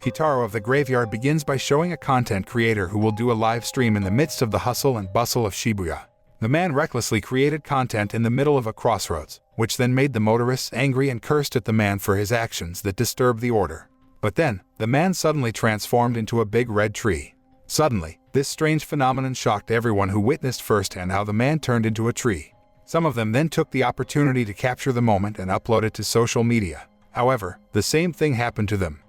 Kitaro of the Graveyard begins by showing a content creator who will do a live stream in the midst of the hustle and bustle of Shibuya. The man recklessly created content in the middle of a crossroads, which then made the motorists angry and cursed at the man for his actions that disturbed the order. But then, the man suddenly transformed into a big red tree. Suddenly, this strange phenomenon shocked everyone who witnessed firsthand how the man turned into a tree. Some of them then took the opportunity to capture the moment and upload it to social media. However, the same thing happened to them.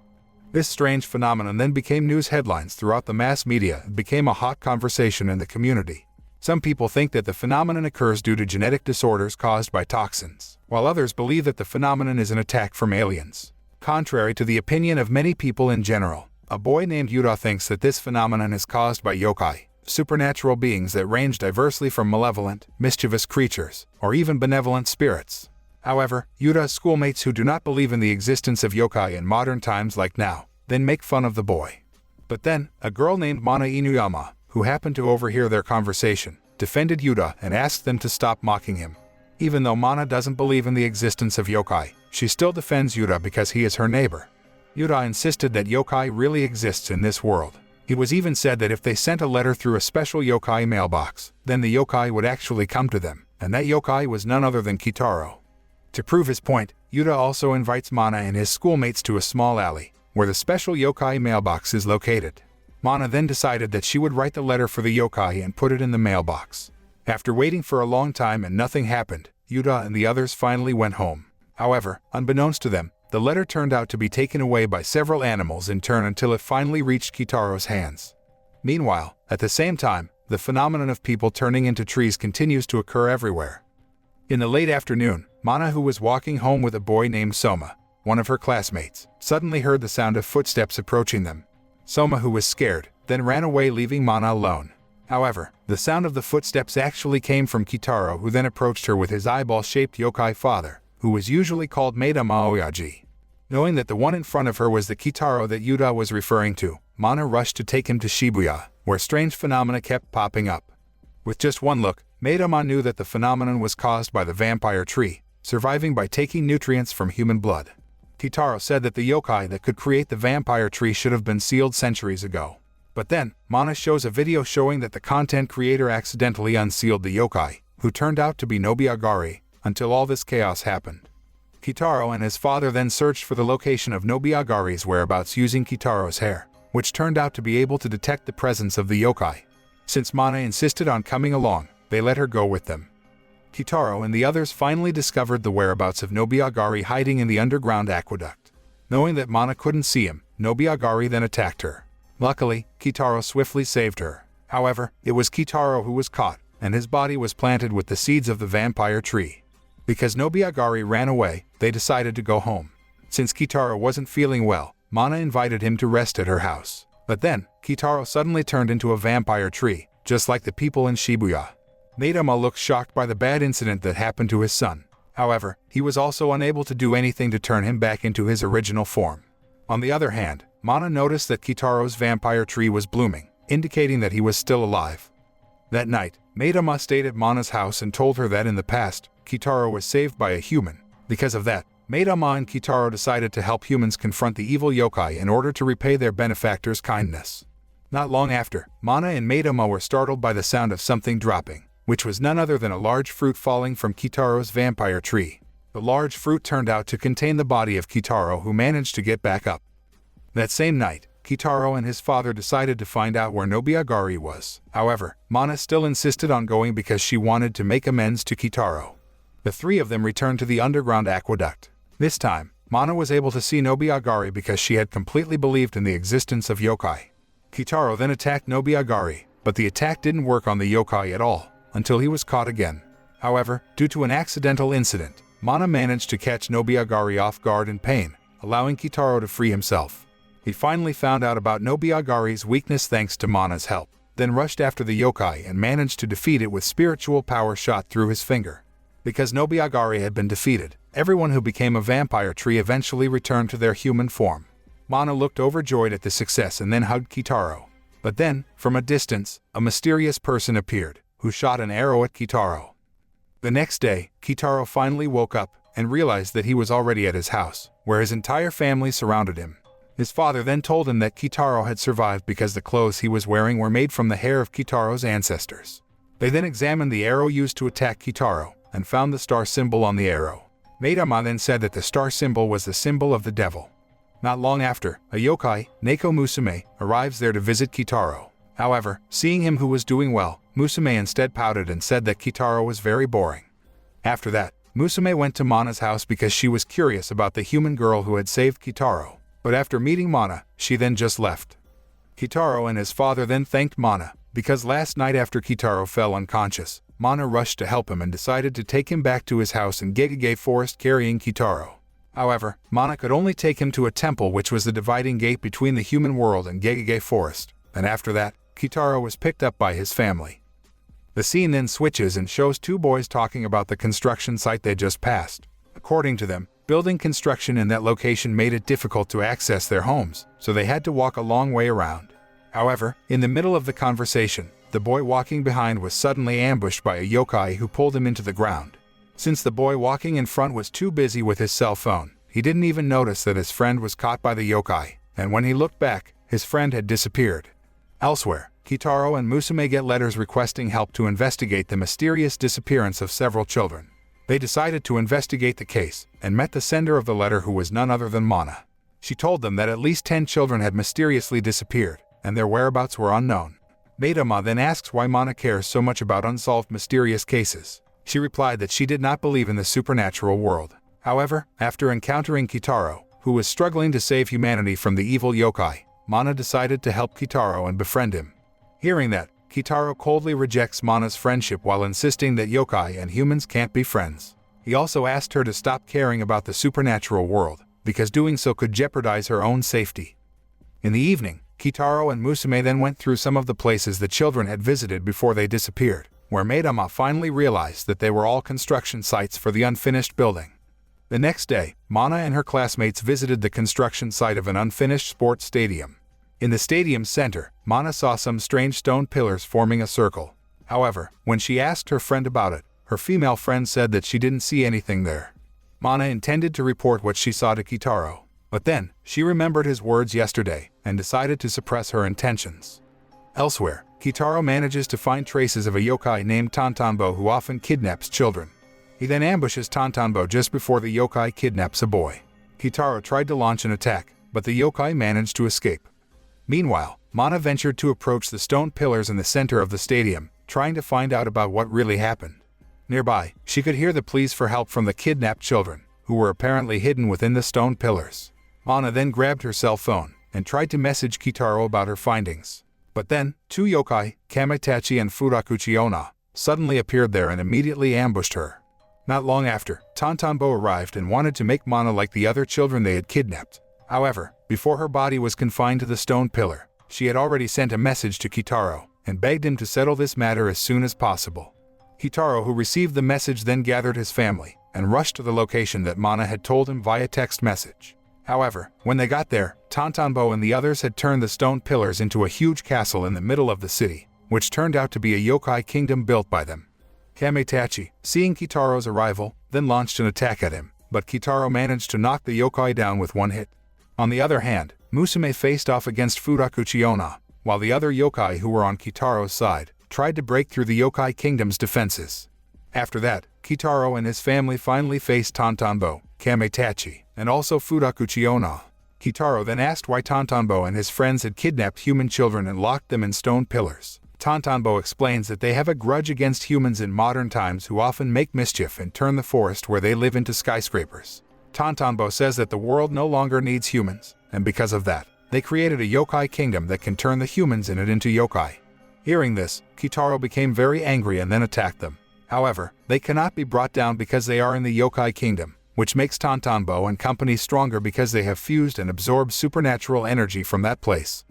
This strange phenomenon then became news headlines throughout the mass media and became a hot conversation in the community. Some people think that the phenomenon occurs due to genetic disorders caused by toxins, while others believe that the phenomenon is an attack from aliens. Contrary to the opinion of many people in general, a boy named Yuta thinks that this phenomenon is caused by yokai, supernatural beings that range diversely from malevolent, mischievous creatures, or even benevolent spirits. However, Yuta's schoolmates who do not believe in the existence of yokai in modern times like now, then make fun of the boy. But then, a girl named Mana Inuyama, who happened to overhear their conversation, defended Yuta and asked them to stop mocking him. Even though Mana doesn't believe in the existence of yokai, she still defends Yuta because he is her neighbor. Yuta insisted that yokai really exists in this world. It was even said that if they sent a letter through a special yokai mailbox, then the yokai would actually come to them, and that yokai was none other than Kitaro. To prove his point, Yuta also invites Mana and his schoolmates to a small alley, where the special yokai mailbox is located. Mana then decided that she would write the letter for the yokai and put it in the mailbox. After waiting for a long time and nothing happened, Yuta and the others finally went home. However, unbeknownst to them, the letter turned out to be taken away by several animals in turn until it finally reached Kitaro's hands. Meanwhile, at the same time, the phenomenon of people turning into trees continues to occur everywhere. In the late afternoon, Mana, who was walking home with a boy named Soma, one of her classmates, suddenly heard the sound of footsteps approaching them. Soma, who was scared, then ran away, leaving Mana alone. However, the sound of the footsteps actually came from Kitaro, who then approached her with his eyeball-shaped yokai father, who was usually called Maidama Oyaji. Knowing that the one in front of her was the Kitaro that Yuta was referring to, Mana rushed to take him to Shibuya, where strange phenomena kept popping up. With just one look, Maidama knew that the phenomenon was caused by the vampire tree, surviving by taking nutrients from human blood. Kitaro said that the yokai that could create the vampire tree should have been sealed centuries ago. But then, Mana shows a video showing that the content creator accidentally unsealed the yokai, who turned out to be Nobuagari, until all this chaos happened. Kitaro and his father then searched for the location of Nobuagari's whereabouts using Kitaro's hair, which turned out to be able to detect the presence of the yokai. Since Mana insisted on coming along, they let her go with them. Kitaro and the others finally discovered the whereabouts of Nobuagari hiding in the underground aqueduct. Knowing that Mana couldn't see him, Nobuagari then attacked her. Luckily, Kitaro swiftly saved her. However, it was Kitaro who was caught, and his body was planted with the seeds of the vampire tree. Because Nobuagari ran away, they decided to go home. Since Kitaro wasn't feeling well, Mana invited him to rest at her house. But then, Kitaro suddenly turned into a vampire tree, just like the people in Shibuya. Maidama looked shocked by the bad incident that happened to his son. However, he was also unable to do anything to turn him back into his original form. On the other hand, Mana noticed that Kitaro's vampire tree was blooming, indicating that he was still alive. That night, Maidama stayed at Mana's house and told her that in the past, Kitaro was saved by a human. Because of that, Maidama and Kitaro decided to help humans confront the evil yokai in order to repay their benefactor's kindness. Not long after, Mana and Maidama were startled by the sound of something dropping, which was none other than a large fruit falling from Kitaro's vampire tree. The large fruit turned out to contain the body of Kitaro, who managed to get back up. That same night, Kitaro and his father decided to find out where Nobuagari was. However, Mana still insisted on going because she wanted to make amends to Kitaro. The three of them returned to the underground aqueduct. This time, Mana was able to see Nobuagari because she had completely believed in the existence of yokai. Kitaro then attacked Nobuagari, but the attack didn't work on the yokai at all, until he was caught again. However, due to an accidental incident, Mana managed to catch Nobuagari off guard in pain, allowing Kitaro to free himself. He finally found out about Nobuagari's weakness thanks to Mana's help, then rushed after the yokai and managed to defeat it with spiritual power shot through his finger. Because Nobuagari had been defeated, everyone who became a vampire tree eventually returned to their human form. Mana looked overjoyed at the success and then hugged Kitaro. But then, from a distance, a mysterious person appeared, who shot an arrow at Kitaro. The next day, Kitaro finally woke up and realized that he was already at his house, where his entire family surrounded him. His father then told him that Kitaro had survived because the clothes he was wearing were made from the hair of Kitaro's ancestors. They then examined the arrow used to attack Kitaro and found the star symbol on the arrow. Maidama then said that the star symbol was the symbol of the devil. Not long after, a yokai, Neko Musume, arrives there to visit Kitaro. However, seeing him who was doing well, Musume instead pouted and said that Kitaro was very boring. After that, Musume went to Mana's house because she was curious about the human girl who had saved Kitaro. But after meeting Mana, she then just left. Kitaro and his father then thanked Mana, because last night after Kitaro fell unconscious, Mana rushed to help him and decided to take him back to his house in Gegege Forest carrying Kitaro. However, Mana could only take him to a temple which was the dividing gate between the human world and Gegege Forest, and after that, Kitaro was picked up by his family. The scene then switches and shows two boys talking about the construction site they just passed. According to them, building construction in that location made it difficult to access their homes, so they had to walk a long way around. However, in the middle of the conversation, the boy walking behind was suddenly ambushed by a yokai who pulled him into the ground. Since the boy walking in front was too busy with his cell phone, he didn't even notice that his friend was caught by the yokai, and when he looked back, his friend had disappeared. Elsewhere, Kitaro and Musume get letters requesting help to investigate the mysterious disappearance of several children. They decided to investigate the case, and met the sender of the letter who was none other than Mana. She told them that at least 10 children had mysteriously disappeared, and their whereabouts were unknown. Maidama then asks why Mana cares so much about unsolved mysterious cases. She replied that she did not believe in the supernatural world. However, after encountering Kitaro, who was struggling to save humanity from the evil yokai, Mana decided to help Kitaro and befriend him. Hearing that, Kitaro coldly rejects Mana's friendship while insisting that yokai and humans can't be friends. He also asked her to stop caring about the supernatural world, because doing so could jeopardize her own safety. In the evening, Kitaro and Musume then went through some of the places the children had visited before they disappeared, where Maidama finally realized that they were all construction sites for the unfinished building. The next day, Mana and her classmates visited the construction site of an unfinished sports stadium. In the stadium's center, Mana saw some strange stone pillars forming a circle. However, when she asked her friend about it, her female friend said that she didn't see anything there. Mana intended to report what she saw to Kitaro, but then, she remembered his words yesterday and decided to suppress her intentions. Elsewhere, Kitaro manages to find traces of a yokai named Tantanbo who often kidnaps children. He then ambushes Tantanbo just before the yokai kidnaps a boy. Kitaro tried to launch an attack, but the yokai managed to escape. Meanwhile, Mana ventured to approach the stone pillars in the center of the stadium, trying to find out about what really happened. Nearby, she could hear the pleas for help from the kidnapped children, who were apparently hidden within the stone pillars. Mana then grabbed her cell phone and tried to message Kitaro about her findings. But then, two yokai, Kamitachi and Furakuchi Onna, suddenly appeared there and immediately ambushed her. Not long after, Tantanbo arrived and wanted to make Mana like the other children they had kidnapped. However, before her body was confined to the stone pillar, she had already sent a message to Kitaro and begged him to settle this matter as soon as possible. Kitaro, who received the message, then gathered his family and rushed to the location that Mana had told him via text message. However, when they got there, Tantanbo and the others had turned the stone pillars into a huge castle in the middle of the city, which turned out to be a yokai kingdom built by them. Kamitachi, seeing Kitaro's arrival, then launched an attack at him, but Kitaro managed to knock the yokai down with one hit. On the other hand, Musume faced off against Furakuchi Onna, while the other yokai who were on Kitaro's side tried to break through the yokai kingdom's defenses. After that, Kitaro and his family finally faced Tantanbo, Kamitachi, and also Furakuchi Onna. Kitaro then asked why Tantanbo and his friends had kidnapped human children and locked them in stone pillars. Tantanbo explains that they have a grudge against humans in modern times who often make mischief and turn the forest where they live into skyscrapers. Tantanbo says that the world no longer needs humans, and because of that, they created a yokai kingdom that can turn the humans in it into yokai. Hearing this, Kitaro became very angry and then attacked them. However, they cannot be brought down because they are in the yokai kingdom, which makes Tantanbo and company stronger because they have fused and absorbed supernatural energy from that place.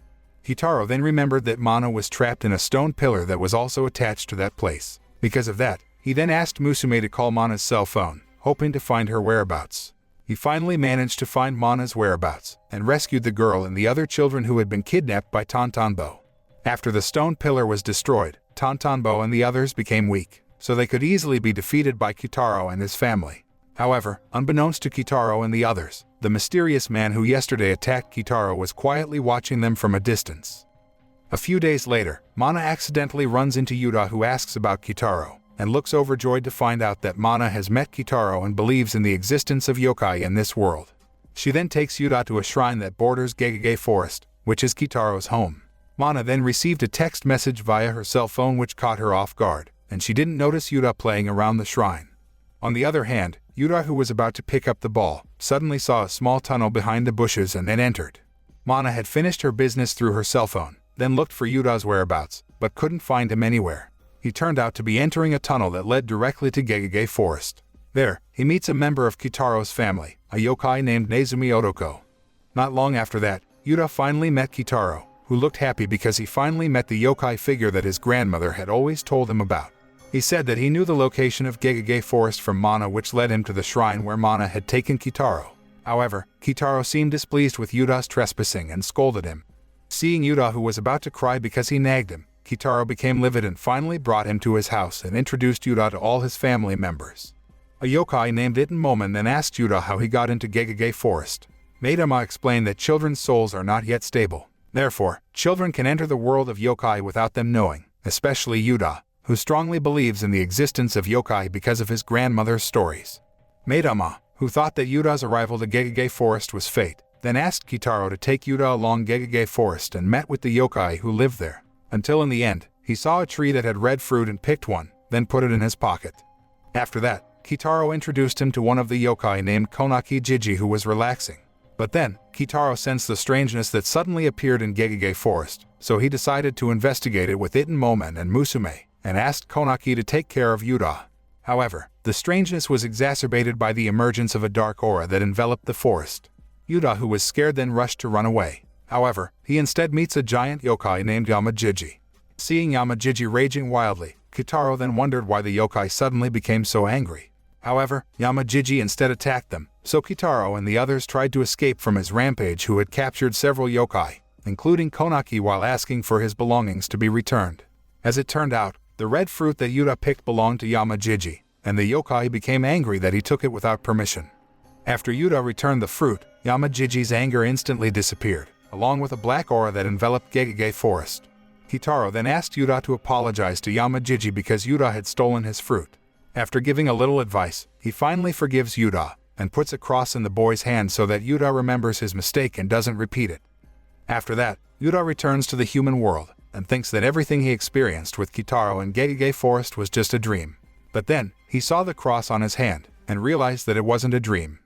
Kitaro then remembered that Mana was trapped in a stone pillar that was also attached to that place. Because of that, he then asked Musume to call Mana's cell phone, hoping to find her whereabouts. He finally managed to find Mana's whereabouts and rescued the girl and the other children who had been kidnapped by Tantanbo. After the stone pillar was destroyed, Tantanbo and the others became weak, so they could easily be defeated by Kitaro and his family. However, unbeknownst to Kitaro and the others, the mysterious man who yesterday attacked Kitaro was quietly watching them from a distance. A few days later, Mana accidentally runs into Yuta, who asks about Kitaro, and looks overjoyed to find out that Mana has met Kitaro and believes in the existence of yokai in this world. She then takes Yuta to a shrine that borders Gegege Forest, which is Kitaro's home. Mana then received a text message via her cell phone which caught her off guard, and she didn't notice Yuta playing around the shrine. On the other hand, Yuta, who was about to pick up the ball, suddenly saw a small tunnel behind the bushes and then entered. Mana had finished her business through her cell phone, then looked for Yuta's whereabouts, but couldn't find him anywhere. He turned out to be entering a tunnel that led directly to Gegege Forest. There, he meets a member of Kitaro's family, a yokai named Nezumi Otoko. Not long after that, Yuta finally met Kitaro, who looked happy because he finally met the yokai figure that his grandmother had always told him about. He said that he knew the location of Gegege Forest from Mana, which led him to the shrine where Mana had taken Kitaro. However, Kitaro seemed displeased with Yuta's trespassing and scolded him. Seeing Yuta, who was about to cry because he nagged him, Kitaro became livid and finally brought him to his house and introduced Yuta to all his family members. A yokai named Itenmomen then asked Yuta how he got into Gegege Forest. Maidama explained that children's souls are not yet stable. Therefore, children can enter the world of yokai without them knowing, especially Yuta, who strongly believes in the existence of yokai because of his grandmother's stories. Maidama, who thought that Yuta's arrival to Gegege Forest was fate, then asked Kitaro to take Yuta along Gegege Forest and met with the yokai who lived there, until in the end, he saw a tree that had red fruit and picked one, then put it in his pocket. After that, Kitaro introduced him to one of the yokai named Konaki Jiji, who was relaxing. But then, Kitaro sensed the strangeness that suddenly appeared in Gegege Forest, so he decided to investigate it with Itenmomen and Musume, and asked Konaki to take care of Yuta. However, the strangeness was exacerbated by the emergence of a dark aura that enveloped the forest. Yuta, who was scared, then rushed to run away. However, he instead meets a giant yokai named Yamajiji. Seeing Yamajiji raging wildly, Kitaro then wondered why the yokai suddenly became so angry. However, Yamajiji instead attacked them, so Kitaro and the others tried to escape from his rampage, who had captured several yokai, including Konaki, while asking for his belongings to be returned. As it turned out, the red fruit that Yuta picked belonged to Yamajiji, and the yokai became angry that he took it without permission. After Yuta returned the fruit, Yamajiji's anger instantly disappeared, along with a black aura that enveloped Gegege Forest. Kitaro then asked Yuta to apologize to Yamajiji because Yuta had stolen his fruit. After giving a little advice, he finally forgives Yuta, and puts a cross in the boy's hand so that Yuta remembers his mistake and doesn't repeat it. After that, Yuta returns to the human world, and thinks that everything he experienced with Kitaro in Gegege Forest was just a dream. But then, he saw the cross on his hand, and realized that it wasn't a dream.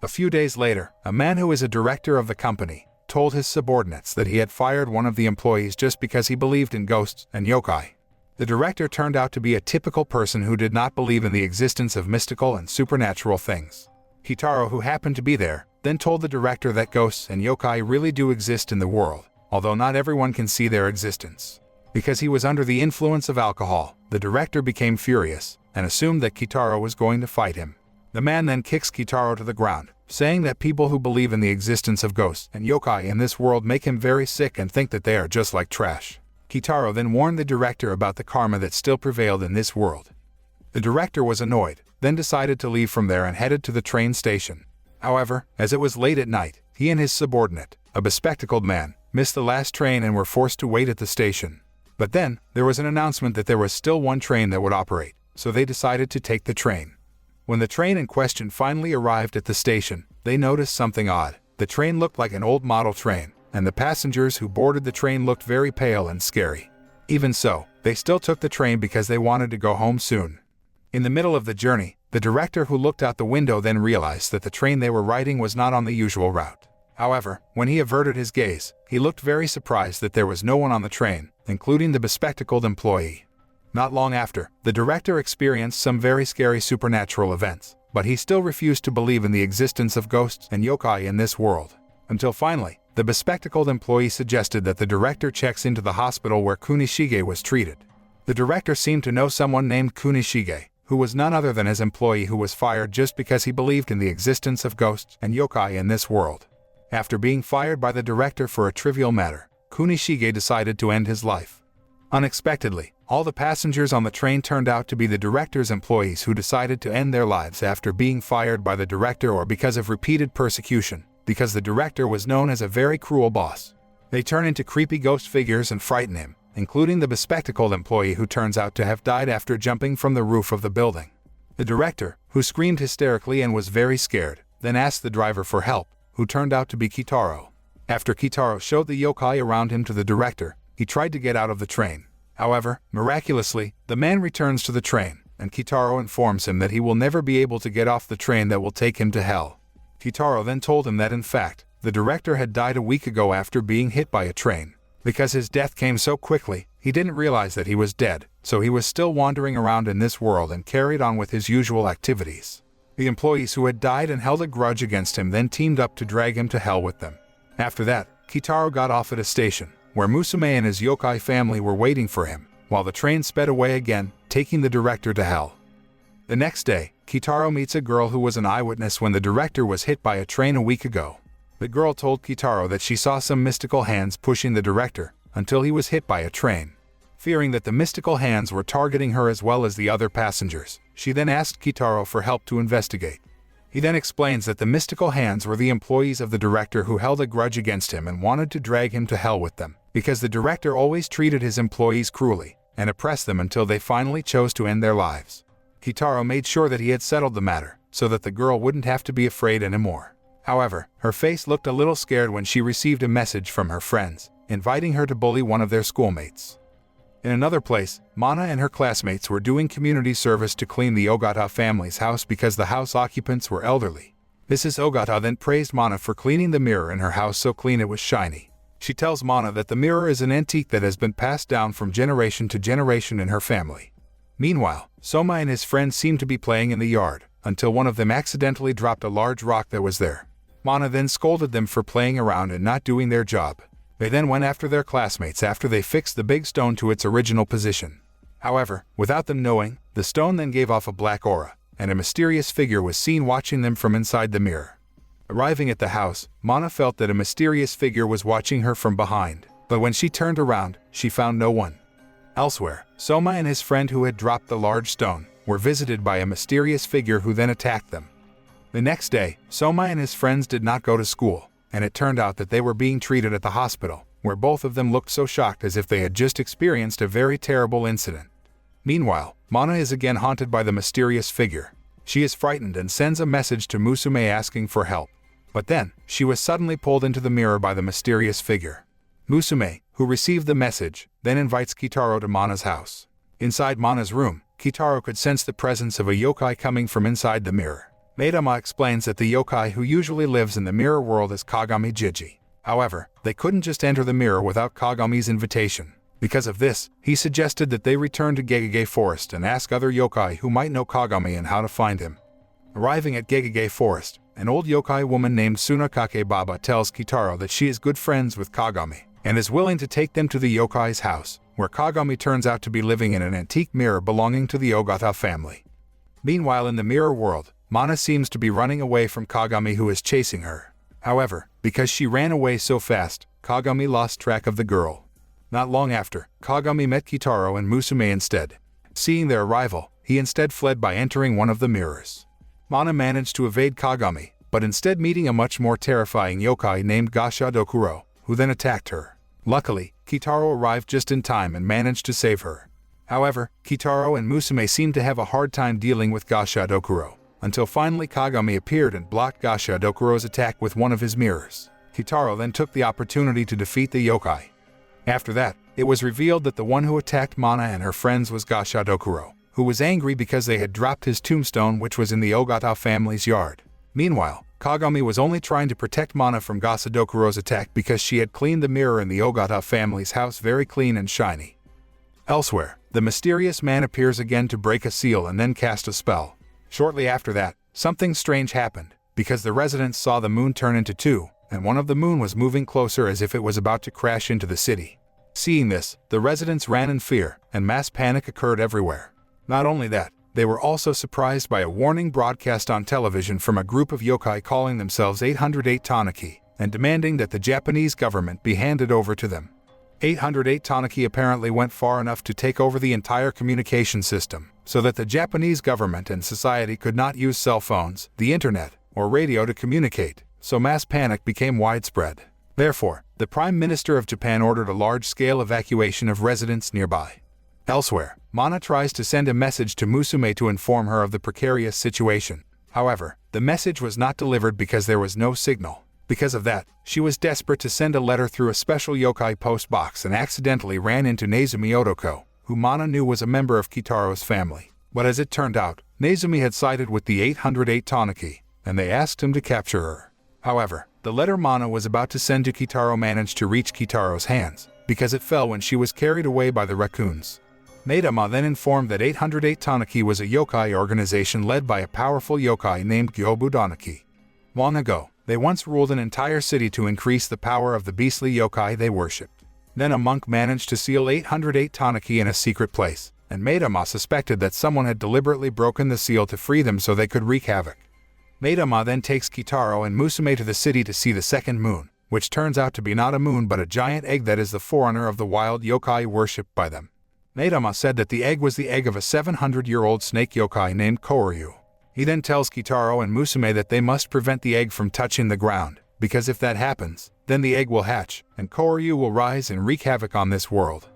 A few days later, a man who is a director of the company told his subordinates that he had fired one of the employees just because he believed in ghosts and yokai. The director turned out to be a typical person who did not believe in the existence of mystical and supernatural things. Kitaro, who happened to be there, then told the director that ghosts and yokai really do exist in the world, although not everyone can see their existence. Because he was under the influence of alcohol, the director became furious and assumed that Kitaro was going to fight him. The man then kicks Kitaro to the ground, saying that people who believe in the existence of ghosts and yokai in this world make him very sick and think that they are just like trash. Kitaro then warned the director about the karma that still prevailed in this world. The director was annoyed, then decided to leave from there and headed to the train station. However, as it was late at night, he and his subordinate, a bespectacled man, missed the last train and were forced to wait at the station. But then, there was an announcement that there was still one train that would operate, so they decided to take the train. When the train in question finally arrived at the station, they noticed something odd. The train looked like an old model train, and the passengers who boarded the train looked very pale and scary. Even so, they still took the train because they wanted to go home soon. In the middle of the journey, the director who looked out the window then realized that the train they were riding was not on the usual route. However, when he averted his gaze, he looked very surprised that there was no one on the train, including the bespectacled employee. Not long after, the director experienced some very scary supernatural events, but he still refused to believe in the existence of ghosts and yokai in this world. Until finally, the bespectacled employee suggested that the director checks into the hospital where Kunishige was treated. The director seemed to know someone named Kunishige, who was none other than his employee who was fired just because he believed in the existence of ghosts and yokai in this world. After being fired by the director for a trivial matter, Kunishige decided to end his life. Unexpectedly, All the passengers on the train turned out to be the director's employees who decided to end their lives after being fired by the director or because of repeated persecution, because the director was known as a very cruel boss. They turn into creepy ghost figures and frighten him, including the bespectacled employee who turns out to have died after jumping from the roof of the building. The director, who screamed hysterically and was very scared, then asked the driver for help, who turned out to be Kitaro. After Kitaro showed the yokai around him to the director, he tried to get out of the train. However, miraculously, the man returns to the train, and Kitaro informs him that he will never be able to get off the train that will take him to hell. Kitaro then told him that in fact, the director had died a week ago after being hit by a train. Because his death came so quickly, he didn't realize that he was dead, so he was still wandering around in this world and carried on with his usual activities. The employees who had died and held a grudge against him then teamed up to drag him to hell with them. After that, Kitaro got off at a station, where Musume and his yokai family were waiting for him, while the train sped away again, taking the director to hell. The next day, Kitaro meets a girl who was an eyewitness when the director was hit by a train a week ago. The girl told Kitaro that she saw some mystical hands pushing the director until he was hit by a train. Fearing that the mystical hands were targeting her as well as the other passengers, she then asked Kitaro for help to investigate. He then explains that the mystical hands were the employees of the director who held a grudge against him and wanted to drag him to hell with them, because the director always treated his employees cruelly and oppressed them until they finally chose to end their lives. Kitaro made sure that he had settled the matter, so that the girl wouldn't have to be afraid anymore. However, her face looked a little scared when she received a message from her friends, inviting her to bully one of their schoolmates. In another place, Mana and her classmates were doing community service to clean the Ogata family's house because the house occupants were elderly. Mrs. Ogata then praised Mana for cleaning the mirror in her house so clean it was shiny. She tells Mana that the mirror is an antique that has been passed down from generation to generation in her family. Meanwhile, Soma and his friends seemed to be playing in the yard, until one of them accidentally dropped a large rock that was there. Mana then scolded them for playing around and not doing their job. They then went after their classmates after they fixed the big stone to its original position. However, without them knowing, the stone then gave off a black aura, and a mysterious figure was seen watching them from inside the mirror. Arriving at the house, Mana felt that a mysterious figure was watching her from behind, but when she turned around, she found no one. Elsewhere, Soma and his friend who had dropped the large stone were visited by a mysterious figure who then attacked them. The next day, Soma and his friends did not go to school, and it turned out that they were being treated at the hospital, where both of them looked so shocked as if they had just experienced a very terrible incident. Meanwhile, Mana is again haunted by the mysterious figure. She is frightened and sends a message to Musume asking for help. But then, she was suddenly pulled into the mirror by the mysterious figure. Musume, who received the message, then invites Kitaro to Mana's house. Inside Mana's room, Kitaro could sense the presence of a yokai coming from inside the mirror. Maidama explains that the yokai who usually lives in the mirror world is Kagami Jiji. However, they couldn't just enter the mirror without Kagami's invitation. Because of this, he suggested that they return to Gegege Forest and ask other yokai who might know Kagami and how to find him. Arriving at Gegege Forest, an old yokai woman named Tsunakake Baba tells Kitaro that she is good friends with Kagami and is willing to take them to the yokai's house, where Kagami turns out to be living in an antique mirror belonging to the Ogata family. Meanwhile, in the mirror world, Mana seems to be running away from Kagami, who is chasing her. However, because she ran away so fast, Kagami lost track of the girl. Not long after, Kagami met Kitaro and Musume instead. Seeing their arrival, he instead fled by entering one of the mirrors. Mana managed to evade Kagami, but instead meeting a much more terrifying yokai named Gasha Dokuro, who then attacked her. Luckily, Kitaro arrived just in time and managed to save her. However, Kitaro and Musume seemed to have a hard time dealing with Gasha Dokuro, until finally Kagami appeared and blocked Gasha Dokuro's attack with one of his mirrors. Kitaro then took the opportunity to defeat the yokai. After that, it was revealed that the one who attacked Mana and her friends was Gasha Dokuro, who was angry because they had dropped his tombstone, which was in the Ogata family's yard. Meanwhile, Kagami was only trying to protect Mana from Gasha Dokuro's attack because she had cleaned the mirror in the Ogata family's house very clean and shiny. Elsewhere, the mysterious man appears again to break a seal and then cast a spell. Shortly after that, something strange happened, because the residents saw the moon turn into two, and one of the moon was moving closer as if it was about to crash into the city. Seeing this, the residents ran in fear, and mass panic occurred everywhere. Not only that, they were also surprised by a warning broadcast on television from a group of yokai calling themselves 808 Tanaki, and demanding that the Japanese government be handed over to them. 808 Tanuki apparently went far enough to take over the entire communication system, so that the Japanese government and society could not use cell phones, the internet, or radio to communicate, so mass panic became widespread. Therefore, the Prime Minister of Japan ordered a large-scale evacuation of residents nearby. Elsewhere, Mana tries to send a message to Musume to inform her of the precarious situation. However, the message was not delivered because there was no signal. Because of that, she was desperate to send a letter through a special yokai post box and accidentally ran into Nezumi Otoko, who Mana knew was a member of Kitaro's family. But as it turned out, Nezumi had sided with the 808 Tanuki, and they asked him to capture her. However, the letter Mana was about to send to Kitaro managed to reach Kitaro's hands, because it fell when she was carried away by the raccoons. Maidama then informed that 808 Tanuki was a yokai organization led by a powerful yokai named Gyobudanaki. Long ago, they once ruled an entire city to increase the power of the beastly yokai they worshipped. Then a monk managed to seal 808 Tanuki in a secret place, and Maidama suspected that someone had deliberately broken the seal to free them so they could wreak havoc. Maidama then takes Kitaro and Musume to the city to see the second moon, which turns out to be not a moon but a giant egg that is the forerunner of the wild yokai worshipped by them. Maidama said that the egg was the egg of a 700-year-old snake yokai named Koryu. He then tells Kitaro and Musume that they must prevent the egg from touching the ground, because if that happens, then the egg will hatch, and Koryu will rise and wreak havoc on this world.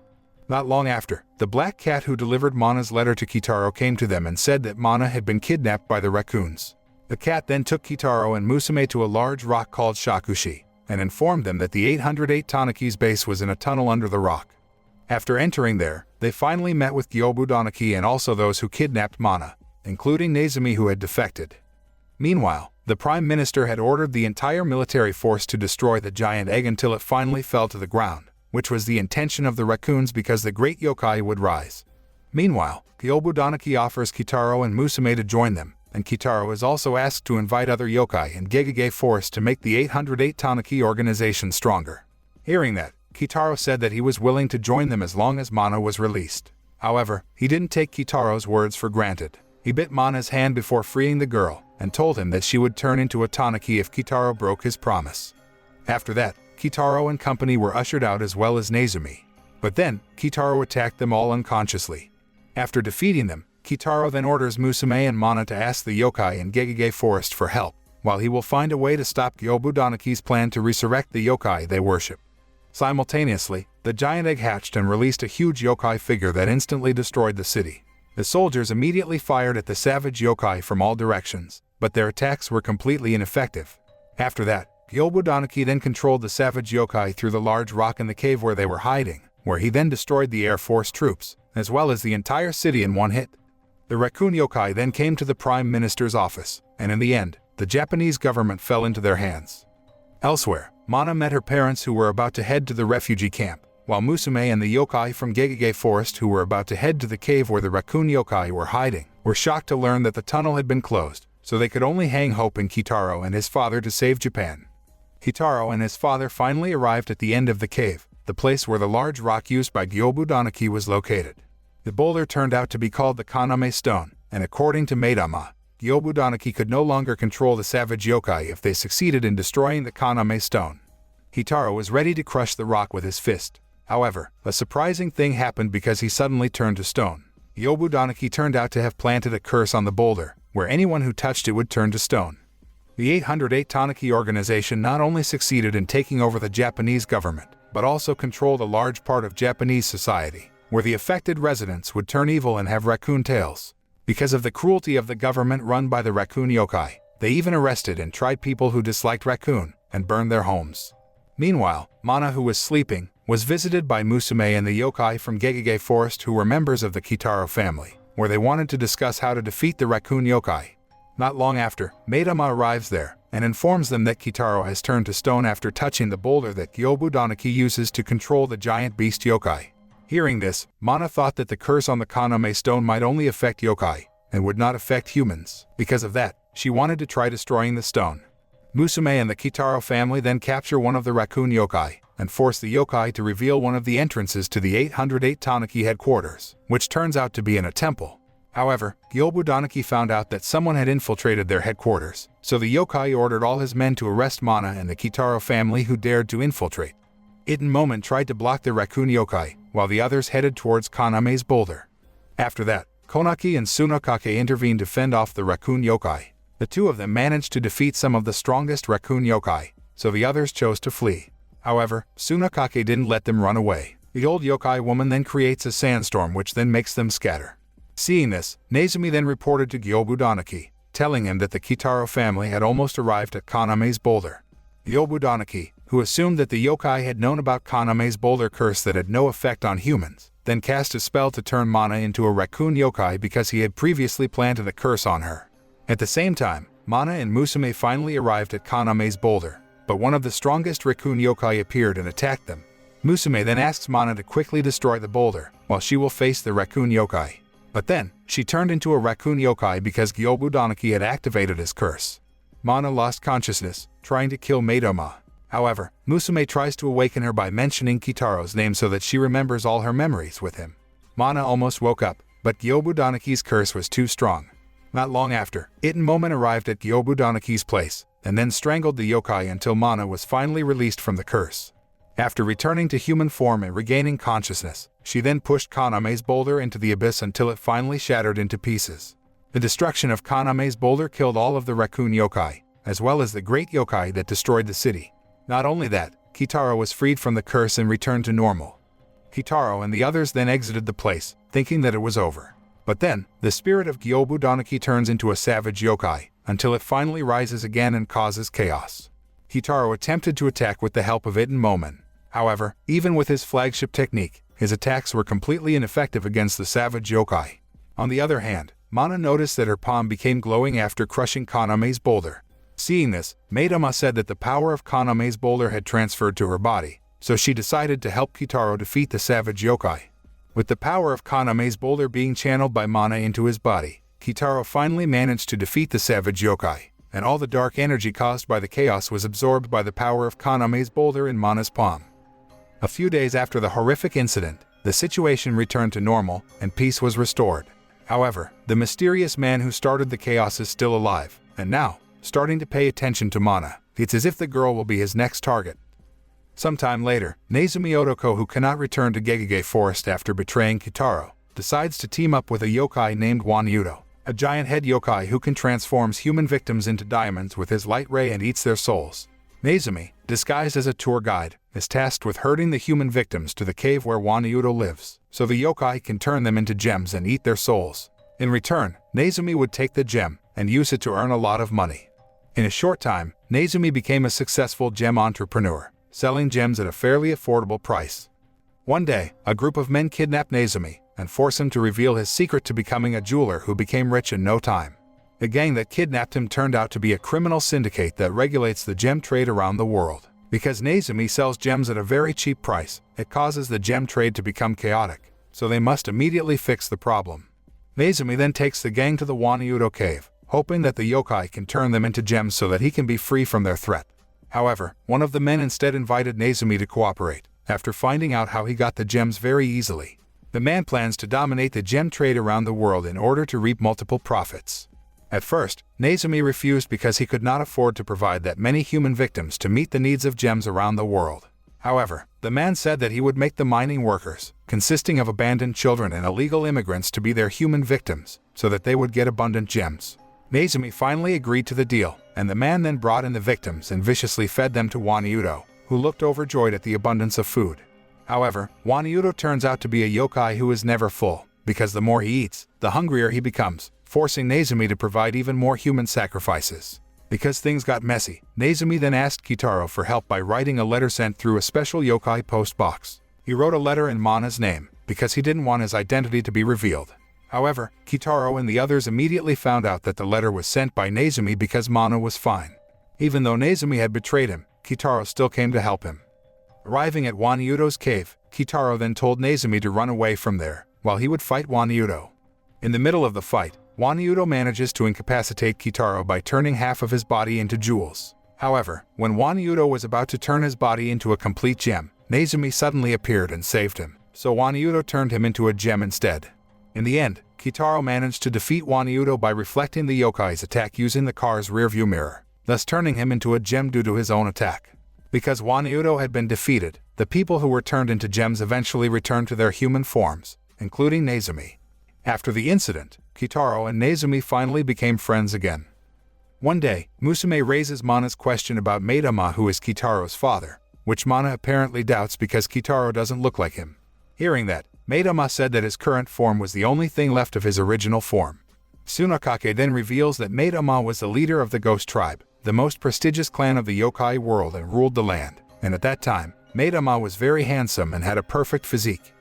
Not long after, the black cat who delivered Mana's letter to Kitaro came to them and said that Mana had been kidnapped by the raccoons. The cat then took Kitaro and Musume to a large rock called Shakushi, and informed them that the 808 Tanuki's base was in a tunnel under the rock. After entering there, they finally met with Gyobudanaki and also those who kidnapped Mana, including Nezumi who had defected. Meanwhile, the Prime Minister had ordered the entire military force to destroy the giant egg until it finally fell to the ground, which was the intention of the raccoons because the great yokai would rise. Meanwhile, Gyobudanaki offers Kitaro and Musume to join them, and Kitaro is also asked to invite other yokai and Gegege Forest to make the 808 Tanuki organization stronger. Hearing that, Kitaro said that he was willing to join them as long as Mana was released. However, he didn't take Kitaro's words for granted. He bit Mana's hand before freeing the girl, and told him that she would turn into a Tanuki if Kitaro broke his promise. After that, Kitaro and company were ushered out as well as Nezumi. But then, Kitaro attacked them all unconsciously. After defeating them, Kitaro then orders Musume and Mana to ask the yokai in Gegege Forest for help, while he will find a way to stop Gyobudanaki's plan to resurrect the yokai they worship. Simultaneously, the giant egg hatched and released a huge yokai figure that instantly destroyed the city. The soldiers immediately fired at the savage yokai from all directions, but their attacks were completely ineffective. After that, Gyobudanaki then controlled the savage yokai through the large rock in the cave where they were hiding, where he then destroyed the Air Force troops, as well as the entire city in one hit. The raccoon yokai then came to the Prime Minister's office, and in the end, the Japanese government fell into their hands. Elsewhere, Mana met her parents who were about to head to the refugee camp, while Musume and the yokai from Gegege Forest who were about to head to the cave where the raccoon yokai were hiding, were shocked to learn that the tunnel had been closed, so they could only hang hope in Kitaro and his father to save Japan. Kitaro and his father finally arrived at the end of the cave, the place where the large rock used by Gyobudanaki was located. The boulder turned out to be called the Kaname Stone, and according to Maidama, Gyobudanaki could no longer control the savage yokai if they succeeded in destroying the Kaname Stone. Kitaro was ready to crush the rock with his fist. However, a surprising thing happened because he suddenly turned to stone. Gyobudanaki turned out to have planted a curse on the boulder, where anyone who touched it would turn to stone. The 808 Tanuki organization not only succeeded in taking over the Japanese government, but also controlled a large part of Japanese society, where the affected residents would turn evil and have raccoon tails. Because of the cruelty of the government run by the raccoon yokai, they even arrested and tried people who disliked raccoon, and burned their homes. Meanwhile, Mana, who was sleeping, was visited by Musume and the yokai from Gegege Forest who were members of the Kitaro family, where they wanted to discuss how to defeat the raccoon yokai. Not long after, Maidama arrives there, and informs them that Kitaro has turned to stone after touching the boulder that Gyobudanaki uses to control the giant beast yokai. Hearing this, Mana thought that the curse on the Kaname Stone might only affect yokai, and would not affect humans. Because of that, she wanted to try destroying the stone. Musume and the Kitaro family then capture one of the raccoon yokai, and force the yokai to reveal one of the entrances to the 808 Tanuki headquarters, which turns out to be in a temple. However, Gyobudanaki found out that someone had infiltrated their headquarters, so the yokai ordered all his men to arrest Mana and the Kitaro family who dared to infiltrate. It in moment tried to block the raccoon yokai, while the others headed towards Kaname's boulder. After that, Konaki and Tsunokake intervened to fend off the raccoon yokai. The two of them managed to defeat some of the strongest raccoon yokai, so the others chose to flee. However, Tsunokake didn't let them run away. The old yokai woman then creates a sandstorm which then makes them scatter. Seeing this, Nezumi then reported to Gyobudanaki, telling him that the Kitaro family had almost arrived at Kaname's boulder. Gyobudanaki, who assumed that the yokai had known about Kaname's boulder curse that had no effect on humans, then cast a spell to turn Mana into a raccoon yokai because he had previously planted a curse on her. At the same time, Mana and Musume finally arrived at Kaname's boulder, but one of the strongest raccoon yokai appeared and attacked them. Musume then asks Mana to quickly destroy the boulder, while she will face the raccoon yokai. But then, she turned into a raccoon yokai because Gyobudanaki had activated his curse. Mana lost consciousness, trying to kill Maidoma. However, Musume tries to awaken her by mentioning Kitaro's name so that she remembers all her memories with him. Mana almost woke up, but Gyobudanaki's curse was too strong. Not long after, It and Momen arrived at Gyobudanaki's place, and then strangled the yokai until Mana was finally released from the curse. After returning to human form and regaining consciousness, she then pushed Kaname's boulder into the abyss until it finally shattered into pieces. The destruction of Kaname's boulder killed all of the raccoon yokai, as well as the great yokai that destroyed the city. Not only that, Kitaro was freed from the curse and returned to normal. Kitaro and the others then exited the place, thinking that it was over. But then, the spirit of Gyobudanaki turns into a savage yokai, until it finally rises again and causes chaos. Kitaro attempted to attack with the help of It and Momen. However, even with his flagship technique, his attacks were completely ineffective against the savage yokai. On the other hand, Mana noticed that her palm became glowing after crushing Kaname's boulder. Seeing this, Maidoma said that the power of Kaname's boulder had transferred to her body, so she decided to help Kitaro defeat the savage yokai. With the power of Kaname's boulder being channeled by Mana into his body, Kitaro finally managed to defeat the savage yokai, and all the dark energy caused by the chaos was absorbed by the power of Kaname's boulder in Mana's palm. A few days after the horrific incident, the situation returned to normal, and peace was restored. However, the mysterious man who started the chaos is still alive, and now, starting to pay attention to Mana. It's as if the girl will be his next target. Sometime later, Nezumi Otoko, who cannot return to Gegege Forest after betraying Kitaro, decides to team up with a yokai named Wanyudo, a giant head yokai who can transform human victims into diamonds with his light ray and eats their souls. Nezumi, disguised as a tour guide, is tasked with herding the human victims to the cave where Wanyudo lives, so the yokai can turn them into gems and eat their souls. In return, Nezumi would take the gem and use it to earn a lot of money. In a short time, Nezumi became a successful gem entrepreneur, selling gems at a fairly affordable price. One day, a group of men kidnapped Nezumi and forced him to reveal his secret to becoming a jeweler who became rich in no time. The gang that kidnapped him turned out to be a criminal syndicate that regulates the gem trade around the world. Because Nezumi sells gems at a very cheap price, it causes the gem trade to become chaotic, so they must immediately fix the problem. Nezumi then takes the gang to the Wanyudo cave, hoping that the yokai can turn them into gems so that he can be free from their threat. However, one of the men instead invited Nezumi to cooperate, after finding out how he got the gems very easily. The man plans to dominate the gem trade around the world in order to reap multiple profits. At first, Nezumi refused because he could not afford to provide that many human victims to meet the needs of gems around the world. However, the man said that he would make the mining workers, consisting of abandoned children and illegal immigrants, to be their human victims, so that they would get abundant gems. Nezumi finally agreed to the deal, and the man then brought in the victims and viciously fed them to Wanyudo, who looked overjoyed at the abundance of food. However, Wanyudo turns out to be a yokai who is never full, because the more he eats, the hungrier he becomes, forcing Nezumi to provide even more human sacrifices. Because things got messy, Nezumi then asked Kitaro for help by writing a letter sent through a special yokai post box. He wrote a letter in Mana's name, because he didn't want his identity to be revealed. However, Kitaro and the others immediately found out that the letter was sent by Nezumi because Mana was fine. Even though Nezumi had betrayed him, Kitaro still came to help him. Arriving at Wanyudo's cave, Kitaro then told Nezumi to run away from there, while he would fight Wanyudo. In the middle of the fight, Wanyudo manages to incapacitate Kitaro by turning half of his body into jewels. However, when Wanyudo was about to turn his body into a complete gem, Nezumi suddenly appeared and saved him, so Wanyudo turned him into a gem instead. In the end, Kitaro managed to defeat Wanyudo by reflecting the yokai's attack using the car's rearview mirror, thus turning him into a gem due to his own attack. Because Wanyudo had been defeated, the people who were turned into gems eventually returned to their human forms, including Nezumi. After the incident, Kitaro and Nezumi finally became friends again. One day, Musume raises Mana's question about Maidama, who is Kitaro's father, which Mana apparently doubts because Kitaro doesn't look like him. Hearing that, Maidama said that his current form was the only thing left of his original form. Tsunakake then reveals that Maidama was the leader of the Ghost Tribe, the most prestigious clan of the Yokai world, and ruled the land, and at that time, Maidama was very handsome and had a perfect physique.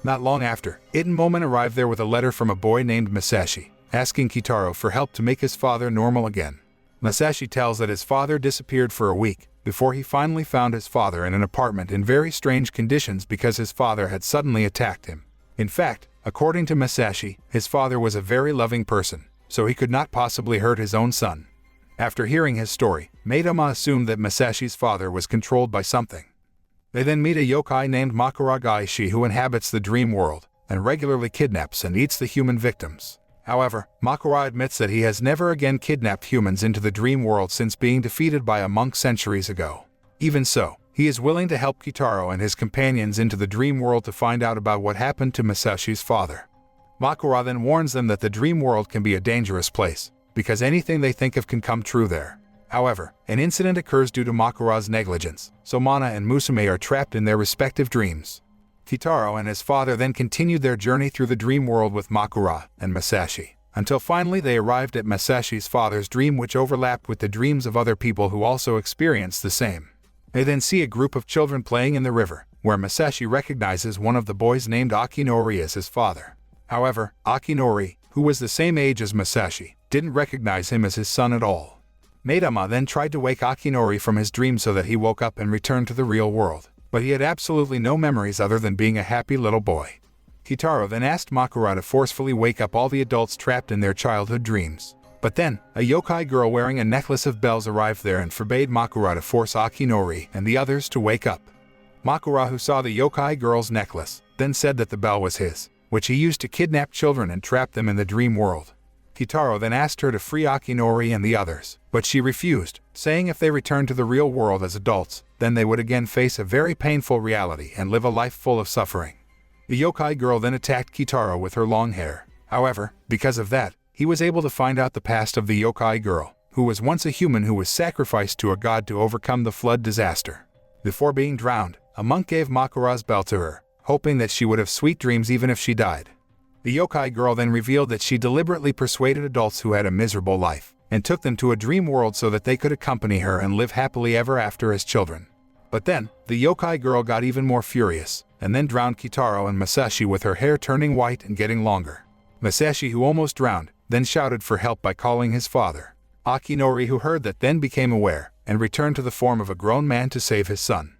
Not long after, Itten Momen arrived there with a letter from a boy named Masashi, asking Kitaro for help to make his father normal again. Masashi tells that his father disappeared for a week, before he finally found his father in an apartment in very strange conditions because his father had suddenly attacked him. In fact, according to Masashi, his father was a very loving person, so he could not possibly hurt his own son. After hearing his story, Maidama assumed that Masashi's father was controlled by something. They then meet a yokai named Makura Gaishi who inhabits the dream world, and regularly kidnaps and eats the human victims. However, Makura admits that he has never again kidnapped humans into the dream world since being defeated by a monk centuries ago. Even so, he is willing to help Kitaro and his companions into the dream world to find out about what happened to Masashi's father. Makura then warns them that the dream world can be a dangerous place, because anything they think of can come true there. However, an incident occurs due to Makura's negligence, so Mana and Musume are trapped in their respective dreams. Kitaro and his father then continued their journey through the dream world with Makura and Masashi, until finally they arrived at Masashi's father's dream, which overlapped with the dreams of other people who also experienced the same. They then see a group of children playing in the river, where Masashi recognizes one of the boys named Akinori as his father. However, Akinori, who was the same age as Masashi, didn't recognize him as his son at all. Maidama then tried to wake Akinori from his dream so that he woke up and returned to the real world, but he had absolutely no memories other than being a happy little boy. Kitaro then asked Makura to forcefully wake up all the adults trapped in their childhood dreams. But then, a yokai girl wearing a necklace of bells arrived there and forbade Makura to force Akinori and the others to wake up. Makura, who saw the yokai girl's necklace, then said that the bell was his, which he used to kidnap children and trap them in the dream world. Kitaro then asked her to free Akinori and the others, but she refused, saying if they returned to the real world as adults, then they would again face a very painful reality and live a life full of suffering. The yokai girl then attacked Kitaro with her long hair. However, because of that, he was able to find out the past of the yokai girl, who was once a human who was sacrificed to a god to overcome the flood disaster. Before being drowned, a monk gave Makura's bell to her, hoping that she would have sweet dreams even if she died. The yokai girl then revealed that she deliberately persuaded adults who had a miserable life, and took them to a dream world so that they could accompany her and live happily ever after as children. But then, the yokai girl got even more furious, and then drowned Kitaro and Masashi with her hair turning white and getting longer. Masashi, who almost drowned, then shouted for help by calling his father. Akinori, who heard that, then became aware, and returned to the form of a grown man to save his son.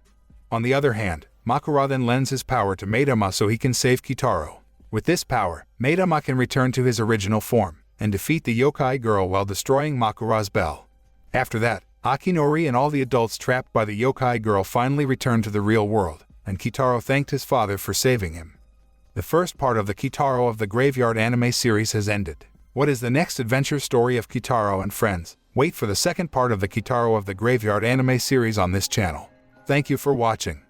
On the other hand, Makura then lends his power to Maidama so he can save Kitaro. With this power, Maidama can return to his original form, and defeat the yokai girl while destroying Makura's bell. After that, Akinori and all the adults trapped by the yokai girl finally returned to the real world, and Kitaro thanked his father for saving him. The first part of the Kitaro of the Graveyard anime series has ended. What is the next adventure story of Kitaro and friends? Wait for the second part of the Kitaro of the Graveyard anime series on this channel. Thank you for watching.